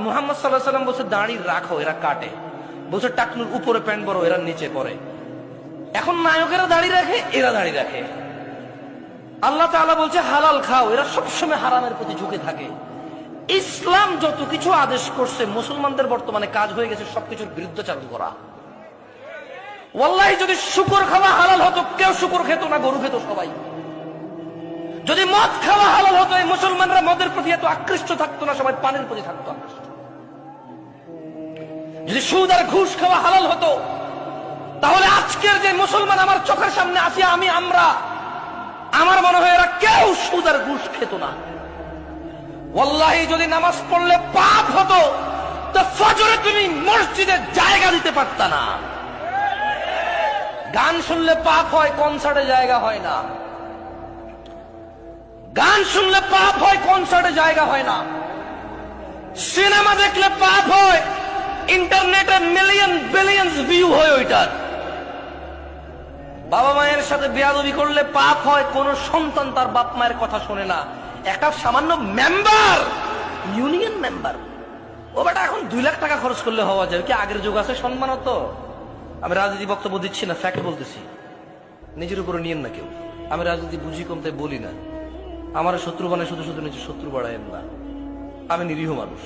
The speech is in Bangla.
মুহাম্মদ সাল্লাল্লাহু আলাইহি ওয়াসাল্লাম বলছে দাড়ি রাখো, এরা কাটে। বলছে টাকনুর উপরে প্যান্ট বড়, এরা নিচে পরে। এখন নায়কেরা দাড়ি রাখে, এরা দাড়ি রাখে। আল্লাহ তাআলা বলছে হালাল খাও, এরা সবসময় হারামের প্রতি ঝুঁকে থাকে। ইসলাম যত কিছু আদেশ করছে, মুসলমানদের বর্তমানে কাজ হয়ে গেছে সবকিছুর বিরুদ্ধাচরণ করা। ওয়াল্লাহি যদি শুকর খাওয়া হালাল হতো, কেউ শুকর খেত না, গরু খেত সবাই। যদি মদ খাওয়া হালাল হতো, এই মুসলমানরা মদের প্রতি এত আকৃষ্ট থাকতো না, সবাই পানের প্রতি থাকতো আকৃষ্ট। যদি সুদ আর ঘুষ খাওয়া হালাল হতো, তাহলে আজকের যে মুসলমান আমার চোখের সামনে আসি আমরা, আমার মনে হয় এরা কেউ সুদ আর ঘুষ খেত না। ওয়াল্লাহি যদি নামাজ পড়লে পাপ হতো, তো ফজরে তুমি মসজিদে জায়গা দিতে পারতা না। গান শুনলে পাপ হয়, কনসার্টে জায়গা হয় না। গান শুনলে পাপ হয়, কনসার্টে জায়গা হয় না। সিনেমা দেখলে পাপ হয়, ইন্টারনেটে মিলিয়ন বিলিয়ন্স ভিউ হয় ওইটার। বাবা মায়ের সাথে বেয়াদবি করলে পাপ হয়, কোন সন্তান তার বাপ মায়ের কথা শোনে না। একটা সামান্য মেম্বার, ইউনিয়ন মেম্বার, ও বেটা এখন 2 লাখ টাকা খরচ করলে হওয়া যায়। কি আগের যুগ আছে সম্মান হতো? আমি রাজনীতি বক্তব্য দিচ্ছি না, ফ্যাক্ট বলতেছি, নিজের উপরে নিয়েন না কেউ। আমি রাজনীতি বুঝি কম, তাই বলি না। আমার শত্রু বানায় শুধু শুধু নিজের শত্রু বাড়ায়েন না। আমি নিরীহ মানুষ।